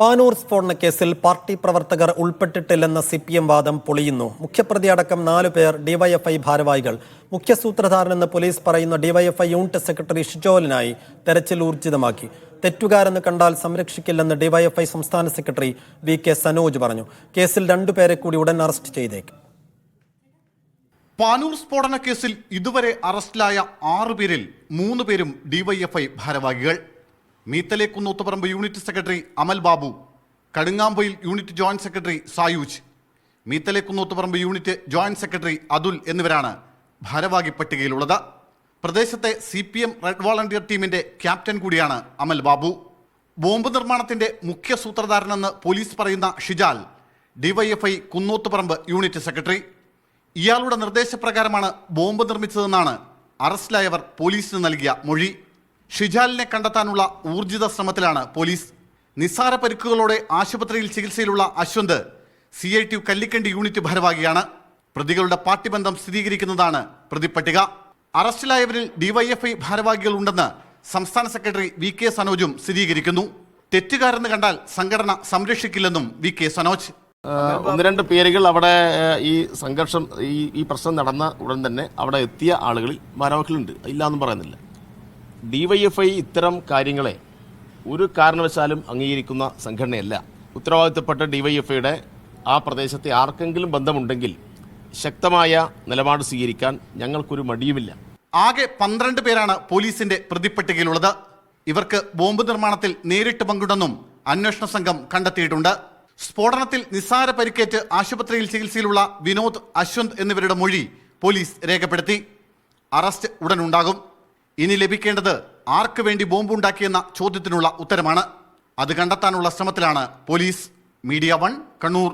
പാനൂർ സ്ഫോടന കേസിൽ പാർട്ടി പ്രവർത്തകർ ഉൾപ്പെട്ടിട്ടില്ലെന്ന CPM വാദം പൊളിയുന്നു. മുഖ്യപ്രതി അടക്കം 4 പേർ ഡിവൈഎഫ്ഐ ഭാരവാഹികൾ. മുഖ്യ സൂത്രധാരനെന്ന് പോലീസ് പറയുന്ന ഡിവൈഎഫ്ഐ യൂണിറ്റ് സെക്രട്ടറി ഷിജോലിനായി തെരച്ചിൽ ഊർജിതമാക്കി. തെറ്റുകാരെന്ന് കണ്ടാൽ സംരക്ഷിക്കില്ലെന്ന് ഡിവൈഎഫ്ഐ സംസ്ഥാന സെക്രട്ടറി VK സനോജ് പറഞ്ഞു. കേസിൽ 2 പേരെ കൂടി ഉടൻ അറസ്റ്റ് ചെയ്തേക്കും. പാനൂർ സ്ഫോടന കേസിൽ ഇതുവരെ അറസ്റ്റിലായ 6 പേരിൽ 3 പേരും ഡിവൈഎഫ്ഐ ഭാരവാഹികൾ. മീത്തലെ Kunnothuparamba unit secretary Amal Babu, Kadungampoyil unit joint secretary Sayooj, മീത്തലെ Kunnothuparamba unit joint secretary Athul എന്നിവരാണ് ഭാരവാഹി പട്ടികയിലുള്ളത്. പ്രദേശത്തെ CPM റെഡ് വോളണ്ടിയർ ടീമിന്റെ ക്യാപ്റ്റൻ കൂടിയാണ് അമൽ ബാബു. ബോംബ് നിർമ്മാണത്തിന്റെ മുഖ്യ സൂത്രധാരനെന്ന് പോലീസ് പറയുന്ന Shijal DYFI Kunnothuparamba unit secretary. ഇയാളുടെ നിർദ്ദേശപ്രകാരമാണ് ബോംബ് നിർമ്മിച്ചതെന്നാണ് അറസ്റ്റിലായവർ പോലീസിന് നൽകിയ മൊഴി. ഷിജാലിനെ കണ്ടെത്താനുള്ള ഊർജിത ശ്രമത്തിലാണ് പോലീസ്. നിസ്സാര പരിക്കുകളോടെ ആശുപത്രിയിൽ ചികിത്സയിലുള്ള അശ്വന്ത് CITU കല്ലിക്കണ്ടി യൂണിറ്റ് ഭാരവാഹിയാണ്. പ്രതികളുടെ പാർട്ടി ബന്ധം സ്ഥിരീകരിക്കുന്നതാണ് പ്രതിപ്പട്ടിക. അറസ്റ്റിലായവരിൽ ഡിവൈഎഫ്ഐ ഭാരവാഹികൾ ഉണ്ടെന്ന് സംസ്ഥാന സെക്രട്ടറി VK സനോജും സ്ഥിരീകരിക്കുന്നു. തെറ്റുകാരെന്ന് കണ്ടാൽ സംഘടന സംരക്ഷിക്കില്ലെന്നും VK സനോജ്. 1-2 പേരുകൾ അവിടെ ഈ സംഘർഷം ഈ പ്രശ്നം നടന്ന ഉടൻ തന്നെ അവിടെ എത്തിയ ആളുകളിൽ ഭാരവാഹികളുണ്ട്, ഇല്ലാന്നും പറയുന്നില്ല. ഡിവൈഎഫ്ഐ ഇത്തരം കാര്യങ്ങളെ ഒരു കാരണവശാലും അംഗീകരിക്കുന്ന സംഘടനയല്ല. ഉത്തരവാദിത്തപ്പെട്ട ഡിവൈഎഫ്ഐയുടെ ആ പ്രദേശത്തെ ആർക്കെങ്കിലും ബന്ധമുണ്ടെങ്കിൽ ശക്തമായ നിലപാട് സ്വീകരിക്കാൻ ഞങ്ങൾക്കൊരു മടിയുമില്ല. ആകെ 12 പേരാണ് പോലീസിന്റെ പ്രതിപ്പട്ടികയിലുള്ളത്. ഇവർക്ക് ബോംബ് നിർമ്മാണത്തിൽ നേരിട്ട് പങ്കുണ്ടെന്നും അന്വേഷണ സംഘം കണ്ടെത്തിയിട്ടുണ്ട്. സ്ഫോടനത്തിൽ നിസ്സാര പരിക്കേറ്റ് ആശുപത്രിയിൽ ചികിത്സയിലുള്ള വിനോദ്, അശ്വന്ത് എന്നിവരുടെ മൊഴി പോലീസ് രേഖപ്പെടുത്തി. അറസ്റ്റ് ഉടനുണ്ടാകും. ഇനി ലഭിക്കേണ്ടത് ആർക്ക് വേണ്ടി ബോംബുണ്ടാക്കിയെന്ന ചോദ്യത്തിനുള്ള ഉത്തരമാണ്. അത് കണ്ടെത്താനുള്ള ശ്രമത്തിലാണ് പോലീസ്. മീഡിയ 1 കണ്ണൂർ.